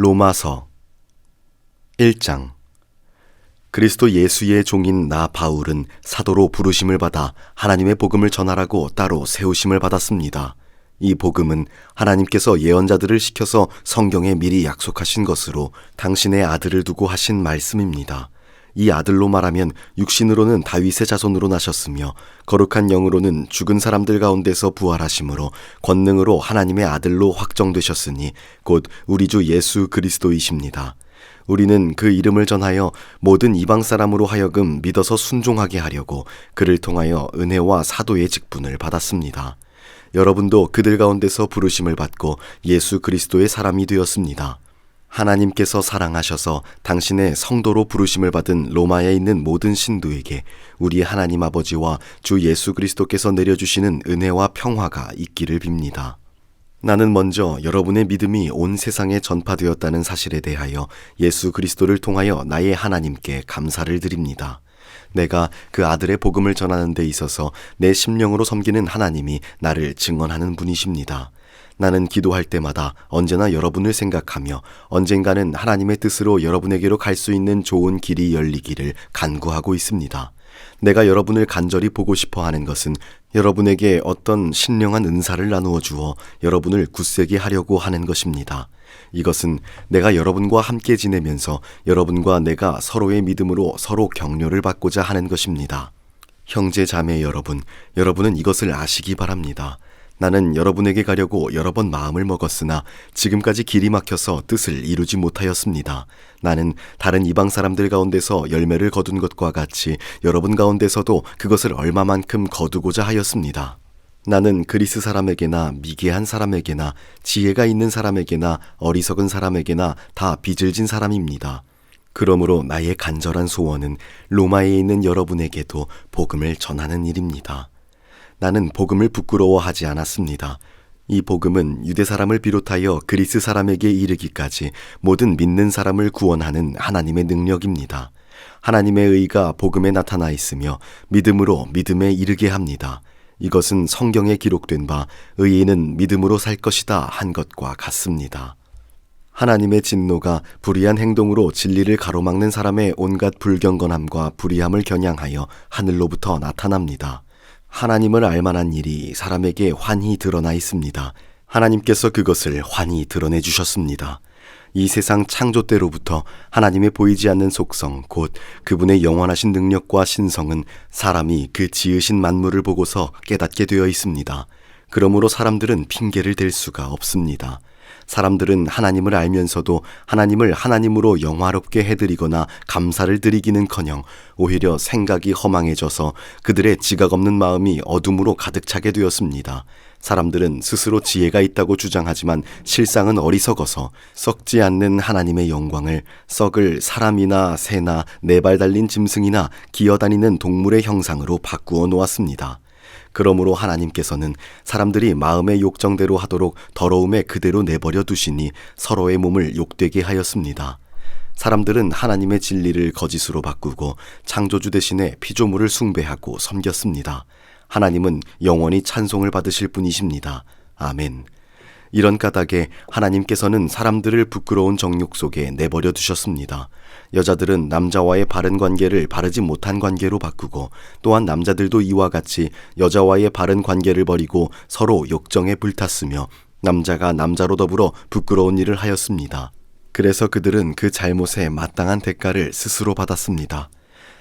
로마서 1장. 그리스도 예수의 종인 나 바울은 사도로 부르심을 받아 하나님의 복음을 전하라고 따로 세우심을 받았습니다. 이 복음은 하나님께서 예언자들을 시켜서 성경에 미리 약속하신 것으로 당신의 아들을 두고 하신 말씀입니다. 이 아들로 말하면 육신으로는 다윗의 자손으로 나셨으며 거룩한 영으로는 죽은 사람들 가운데서 부활하심으로 권능으로 하나님의 아들로 확정되셨으니 곧 우리 주 예수 그리스도이십니다. 우리는 그 이름을 전하여 모든 이방 사람으로 하여금 믿어서 순종하게 하려고 그를 통하여 은혜와 사도의 직분을 받았습니다. 여러분도 그들 가운데서 부르심을 받고 예수 그리스도의 사람이 되었습니다. 하나님께서 사랑하셔서 당신의 성도로 부르심을 받은 로마에 있는 모든 신도에게 우리 하나님 아버지와 주 예수 그리스도께서 내려주시는 은혜와 평화가 있기를 빕니다. 나는 먼저 여러분의 믿음이 온 세상에 전파되었다는 사실에 대하여 예수 그리스도를 통하여 나의 하나님께 감사를 드립니다. 내가 그 아들의 복음을 전하는 데 있어서 내 심령으로 섬기는 하나님이 나를 증언하는 분이십니다. 나는 기도할 때마다 언제나 여러분을 생각하며 언젠가는 하나님의 뜻으로 여러분에게로 갈 수 있는 좋은 길이 열리기를 간구하고 있습니다. 내가 여러분을 간절히 보고 싶어 하는 것은 여러분에게 어떤 신령한 은사를 나누어 주어 여러분을 굳세게 하려고 하는 것입니다. 이것은 내가 여러분과 함께 지내면서 여러분과 내가 서로의 믿음으로 서로 격려를 받고자 하는 것입니다. 형제 자매 여러분, 여러분은 이것을 아시기 바랍니다. 나는 여러분에게 가려고 여러 번 마음을 먹었으나 지금까지 길이 막혀서 뜻을 이루지 못하였습니다. 나는 다른 이방 사람들 가운데서 열매를 거둔 것과 같이 여러분 가운데서도 그것을 얼마만큼 거두고자 하였습니다. 나는 그리스 사람에게나 미개한 사람에게나 지혜가 있는 사람에게나 어리석은 사람에게나 다 빚을 진 사람입니다. 그러므로 나의 간절한 소원은 로마에 있는 여러분에게도 복음을 전하는 일입니다. 나는 복음을 부끄러워하지 않았습니다. 이 복음은 유대 사람을 비롯하여 그리스 사람에게 이르기까지 모든 믿는 사람을 구원하는 하나님의 능력입니다. 하나님의 의가 복음에 나타나 있으며 믿음으로 믿음에 이르게 합니다. 이것은 성경에 기록된 바 의인은 믿음으로 살 것이다 한 것과 같습니다. 하나님의 진노가 불의한 행동으로 진리를 가로막는 사람의 온갖 불경건함과 불의함을 겨냥하여 하늘로부터 나타납니다. 하나님을 알만한 일이 사람에게 환히 드러나 있습니다. 하나님께서 그것을 환히 드러내 주셨습니다. 이 세상 창조 때로부터 하나님의 보이지 않는 속성, 곧 그분의 영원하신 능력과 신성은 사람이 그 지으신 만물을 보고서 깨닫게 되어 있습니다. 그러므로 사람들은 핑계를 댈 수가 없습니다. 사람들은 하나님을 알면서도 하나님을 하나님으로 영화롭게 해드리거나 감사를 드리기는커녕 오히려 생각이 허망해져서 그들의 지각 없는 마음이 어둠으로 가득 차게 되었습니다. 사람들은 스스로 지혜가 있다고 주장하지만 실상은 어리석어서 썩지 않는 하나님의 영광을 썩을 사람이나 새나 네 발 달린 짐승이나 기어다니는 동물의 형상으로 바꾸어 놓았습니다. 그러므로 하나님께서는 사람들이 마음의 욕정대로 하도록 더러움에 그대로 내버려 두시니 서로의 몸을 욕되게 하였습니다. 사람들은 하나님의 진리를 거짓으로 바꾸고 창조주 대신에 피조물을 숭배하고 섬겼습니다. 하나님은 영원히 찬송을 받으실 분이십니다. 아멘. 이런 까닭에 하나님께서는 사람들을 부끄러운 정욕 속에 내버려 두셨습니다. 여자들은 남자와의 바른 관계를 바르지 못한 관계로 바꾸고 또한 남자들도 이와 같이 여자와의 바른 관계를 버리고 서로 욕정에 불탔으며 남자가 남자로 더불어 부끄러운 일을 하였습니다. 그래서 그들은 그 잘못에 마땅한 대가를 스스로 받았습니다.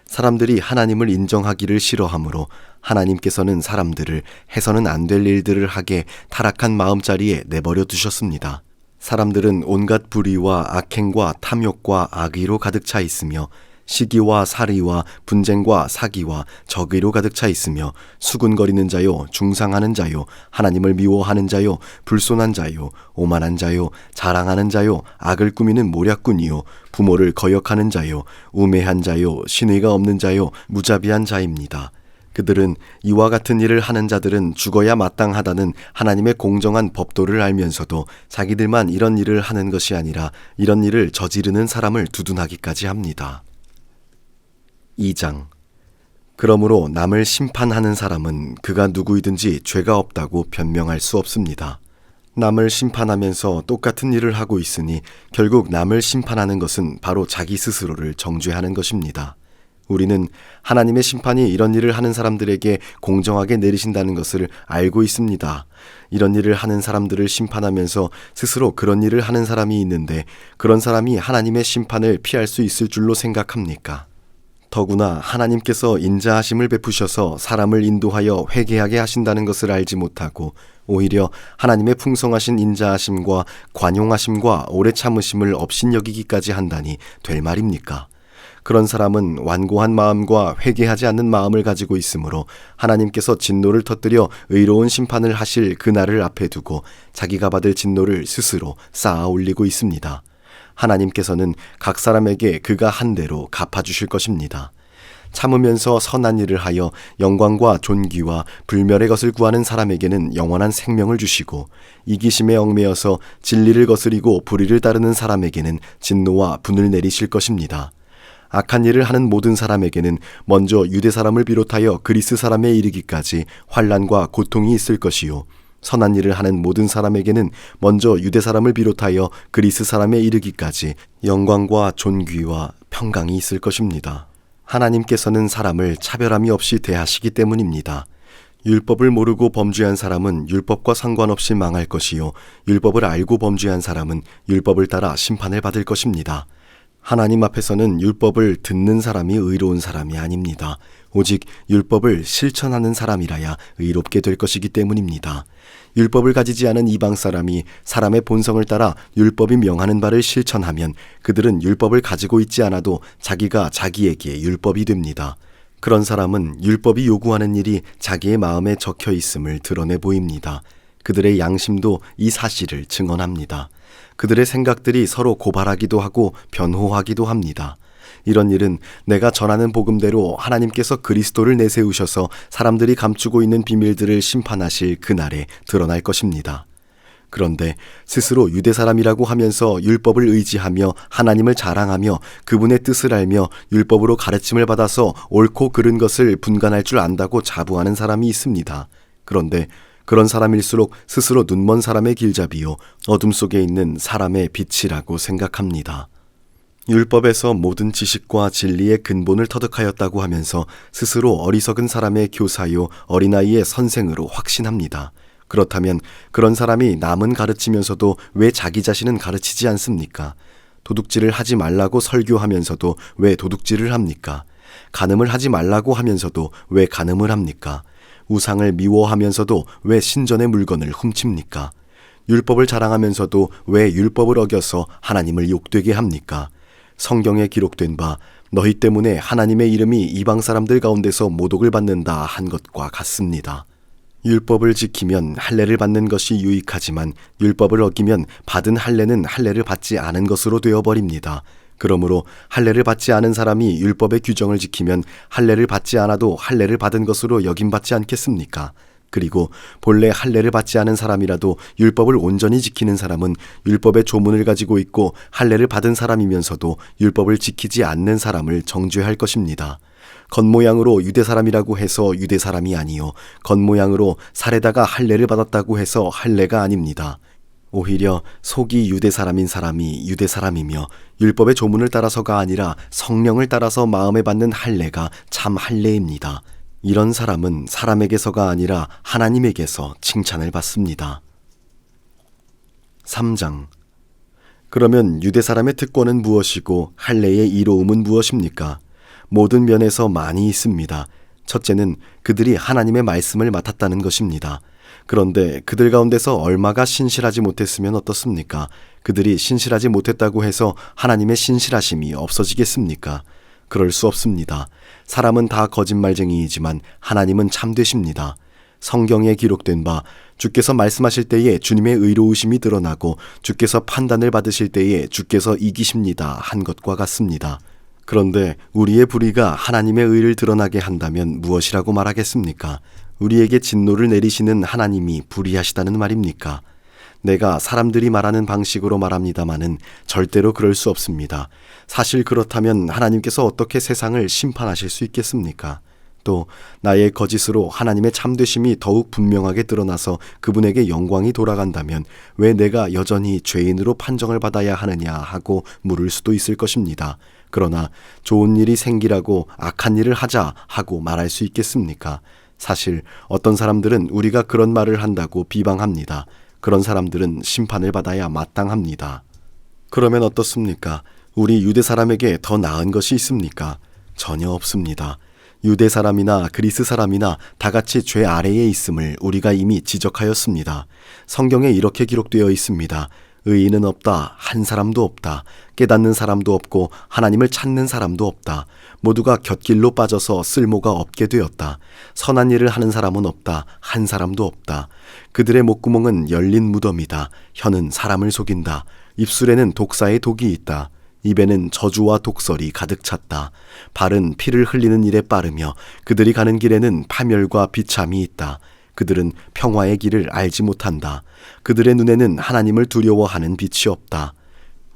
사람들이 하나님을 인정하기를 싫어하므로 하나님께서는 사람들을 해서는 안 될 일들을 하게 타락한 마음자리에 내버려 두셨습니다. 사람들은 온갖 불의와 악행과 탐욕과 악의로 가득 차 있으며 시기와 살의와 분쟁과 사기와 적의로 가득 차 있으며 수군거리는 자요, 중상하는 자요, 하나님을 미워하는 자요, 불손한 자요, 오만한 자요, 자랑하는 자요, 악을 꾸미는 모략꾼이요, 부모를 거역하는 자요, 우매한 자요, 신의가 없는 자요, 무자비한 자입니다. 그들은 이와 같은 일을 하는 자들은 죽어야 마땅하다는 하나님의 공정한 법도를 알면서도 자기들만 이런 일을 하는 것이 아니라 이런 일을 저지르는 사람을 두둔하기까지 합니다. 2장. 그러므로 남을 심판하는 사람은 그가 누구이든지 죄가 없다고 변명할 수 없습니다. 남을 심판하면서 똑같은 일을 하고 있으니 결국 남을 심판하는 것은 바로 자기 스스로를 정죄하는 것입니다. 우리는 하나님의 심판이 이런 일을 하는 사람들에게 공정하게 내리신다는 것을 알고 있습니다. 이런 일을 하는 사람들을 심판하면서 스스로 그런 일을 하는 사람이 있는데 그런 사람이 하나님의 심판을 피할 수 있을 줄로 생각합니까? 더구나 하나님께서 인자하심을 베푸셔서 사람을 인도하여 회개하게 하신다는 것을 알지 못하고 오히려 하나님의 풍성하신 인자하심과 관용하심과 오래 참으심을 업신여기기까지 한다니 될 말입니까? 그런 사람은 완고한 마음과 회개하지 않는 마음을 가지고 있으므로 하나님께서 진노를 터뜨려 의로운 심판을 하실 그날을 앞에 두고 자기가 받을 진노를 스스로 쌓아 올리고 있습니다. 하나님께서는 각 사람에게 그가 한 대로 갚아주실 것입니다. 참으면서 선한 일을 하여 영광과 존귀와 불멸의 것을 구하는 사람에게는 영원한 생명을 주시고 이기심에 얽매여서 진리를 거스리고 불의를 따르는 사람에게는 진노와 분을 내리실 것입니다. 악한 일을 하는 모든 사람에게는 먼저 유대 사람을 비롯하여 그리스 사람에 이르기까지 환난과 고통이 있을 것이요 선한 일을 하는 모든 사람에게는 먼저 유대 사람을 비롯하여 그리스 사람에 이르기까지 영광과 존귀와 평강이 있을 것입니다. 하나님께서는 사람을 차별함이 없이 대하시기 때문입니다. 율법을 모르고 범죄한 사람은 율법과 상관없이 망할 것이요 율법을 알고 범죄한 사람은 율법을 따라 심판을 받을 것입니다. 하나님 앞에서는 율법을 듣는 사람이 의로운 사람이 아닙니다. 오직 율법을 실천하는 사람이라야 의롭게 될 것이기 때문입니다. 율법을 가지지 않은 이방 사람이 사람의 본성을 따라 율법이 명하는 바를 실천하면 그들은 율법을 가지고 있지 않아도 자기가 자기에게 율법이 됩니다. 그런 사람은 율법이 요구하는 일이 자기의 마음에 적혀 있음을 드러내 보입니다. 그들의 양심도 이 사실을 증언합니다. 그들의 생각들이 서로 고발하기도 하고 변호하기도 합니다. 이런 일은 내가 전하는 복음대로 하나님께서 그리스도를 내세우셔서 사람들이 감추고 있는 비밀들을 심판하실 그날에 드러날 것입니다. 그런데 스스로 유대 사람이라고 하면서 율법을 의지하며 하나님을 자랑하며 그분의 뜻을 알며 율법으로 가르침을 받아서 옳고 그른 것을 분간할 줄 안다고 자부하는 사람이 있습니다. 그런데 그런 사람일수록 스스로 눈먼 사람의 길잡이요 어둠 속에 있는 사람의 빛이라고 생각합니다. 율법에서 모든 지식과 진리의 근본을 터득하였다고 하면서 스스로 어리석은 사람의 교사요 어린아이의 선생으로 확신합니다. 그렇다면 그런 사람이 남은 가르치면서도 왜 자기 자신은 가르치지 않습니까? 도둑질을 하지 말라고 설교하면서도 왜 도둑질을 합니까? 간음을 하지 말라고 하면서도 왜 간음을 합니까? 우상을 미워하면서도 왜 신전의 물건을 훔칩니까? 율법을 자랑하면서도 왜 율법을 어겨서 하나님을 욕되게 합니까? 성경에 기록된 바 너희 때문에 하나님의 이름이 이방 사람들 가운데서 모독을 받는다 한 것과 같습니다. 율법을 지키면 할례를 받는 것이 유익하지만 율법을 어기면 받은 할례는 할례를 받지 않은 것으로 되어버립니다. 그러므로 할례를 받지 않은 사람이 율법의 규정을 지키면 할례를 받지 않아도 할례를 받은 것으로 여김받지 않겠습니까? 그리고 본래 할례를 받지 않은 사람이라도 율법을 온전히 지키는 사람은 율법의 조문을 가지고 있고 할례를 받은 사람이면서도 율법을 지키지 않는 사람을 정죄할 것입니다. 겉모양으로 유대 사람이라고 해서 유대 사람이 아니요 겉모양으로 살에다가 할례를 받았다고 해서 할례가 아닙니다. 오히려 속이 유대 사람인 사람이 유대 사람이며 율법의 조문을 따라서가 아니라 성령을 따라서 마음에 받는 할례가 참 할례입니다. 이런 사람은 사람에게서가 아니라 하나님에게서 칭찬을 받습니다. 3장. 그러면 유대 사람의 특권은 무엇이고 할례의 이로움은 무엇입니까? 모든 면에서 많이 있습니다. 첫째는 그들이 하나님의 말씀을 맡았다는 것입니다. 그런데 그들 가운데서 얼마가 신실하지 못했으면 어떻습니까? 그들이 신실하지 못했다고 해서 하나님의 신실하심이 없어지겠습니까? 그럴 수 없습니다. 사람은 다 거짓말쟁이이지만 하나님은 참되십니다. 성경에 기록된 바 주께서 말씀하실 때에 주님의 의로우심이 드러나고 주께서 판단을 받으실 때에 주께서 이기십니다 한 것과 같습니다. 그런데 우리의 불의가 하나님의 의를 드러나게 한다면 무엇이라고 말하겠습니까? 우리에게 진노를 내리시는 하나님이 불의하시다는 말입니까? 내가 사람들이 말하는 방식으로 말합니다마는 절대로 그럴 수 없습니다. 사실 그렇다면 하나님께서 어떻게 세상을 심판하실 수 있겠습니까? 또 나의 거짓으로 하나님의 참되심이 더욱 분명하게 드러나서 그분에게 영광이 돌아간다면 왜 내가 여전히 죄인으로 판정을 받아야 하느냐 하고 물을 수도 있을 것입니다. 그러나 좋은 일이 생기라고 악한 일을 하자 하고 말할 수 있겠습니까? 사실 어떤 사람들은 우리가 그런 말을 한다고 비방합니다. 그런 사람들은 심판을 받아야 마땅합니다. 그러면 어떻습니까? 우리 유대 사람에게 더 나은 것이 있습니까? 전혀 없습니다. 유대 사람이나 그리스 사람이나 다 같이 죄 아래에 있음을 우리가 이미 지적하였습니다. 성경에 이렇게 기록되어 있습니다. 의인은 없다. 한 사람도 없다. 깨닫는 사람도 없고 하나님을 찾는 사람도 없다. 모두가 곁길로 빠져서 쓸모가 없게 되었다. 선한 일을 하는 사람은 없다. 한 사람도 없다. 그들의 목구멍은 열린 무덤이다. 혀는 사람을 속인다. 입술에는 독사의 독이 있다. 입에는 저주와 독설이 가득 찼다. 발은 피를 흘리는 일에 빠르며 그들이 가는 길에는 파멸과 비참이 있다. 그들은 평화의 길을 알지 못한다. 그들의 눈에는 하나님을 두려워하는 빛이 없다.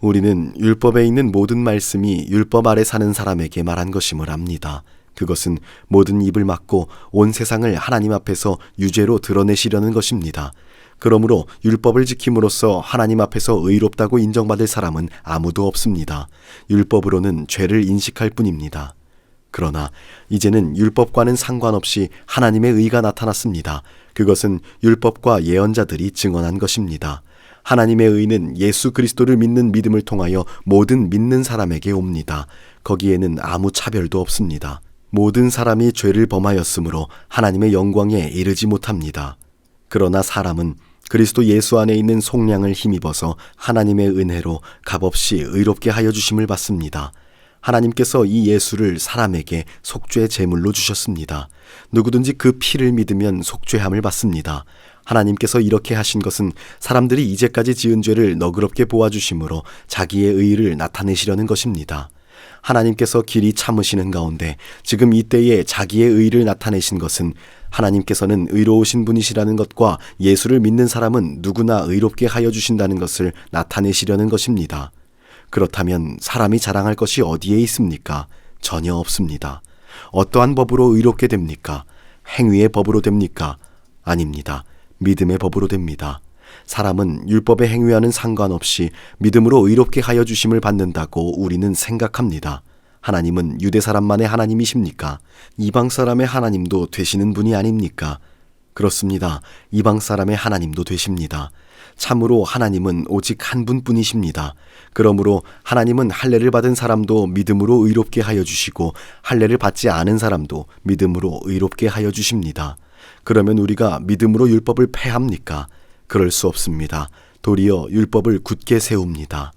우리는 율법에 있는 모든 말씀이 율법 아래 사는 사람에게 말한 것임을 압니다. 그것은 모든 입을 막고 온 세상을 하나님 앞에서 유죄로 드러내시려는 것입니다. 그러므로 율법을 지킴으로써 하나님 앞에서 의롭다고 인정받을 사람은 아무도 없습니다. 율법으로는 죄를 인식할 뿐입니다. 그러나 이제는 율법과는 상관없이 하나님의 의가 나타났습니다. 그것은 율법과 예언자들이 증언한 것입니다. 하나님의 의는 예수 그리스도를 믿는 믿음을 통하여 모든 믿는 사람에게 옵니다. 거기에는 아무 차별도 없습니다. 모든 사람이 죄를 범하였으므로 하나님의 영광에 이르지 못합니다. 그러나 사람은 그리스도 예수 안에 있는 속량을 힘입어서 하나님의 은혜로 값없이 의롭게 하여 주심을 받습니다. 하나님께서 이 예수를 사람에게 속죄 제물로 주셨습니다. 누구든지 그 피를 믿으면 속죄함을 받습니다. 하나님께서 이렇게 하신 것은 사람들이 이제까지 지은 죄를 너그럽게 보아주심으로 자기의 의를 나타내시려는 것입니다. 하나님께서 길이 참으시는 가운데 지금 이때에 자기의 의를 나타내신 것은 하나님께서는 의로우신 분이시라는 것과 예수를 믿는 사람은 누구나 의롭게 하여 주신다는 것을 나타내시려는 것입니다. 그렇다면 사람이 자랑할 것이 어디에 있습니까? 전혀 없습니다. 어떠한 법으로 의롭게 됩니까? 행위의 법으로 됩니까? 아닙니다. 믿음의 법으로 됩니다. 사람은 율법의 행위와는 상관없이 믿음으로 의롭게 하여 주심을 받는다고 우리는 생각합니다. 하나님은 유대 사람만의 하나님이십니까? 이방 사람의 하나님도 되시는 분이 아닙니까? 그렇습니다. 이방 사람의 하나님도 되십니다. 참으로 하나님은 오직 한 분뿐이십니다. 그러므로 하나님은 할례를 받은 사람도 믿음으로 의롭게 하여 주시고 할례를 받지 않은 사람도 믿음으로 의롭게 하여 주십니다. 그러면 우리가 믿음으로 율법을 폐합니까? 그럴 수 없습니다. 도리어 율법을 굳게 세웁니다.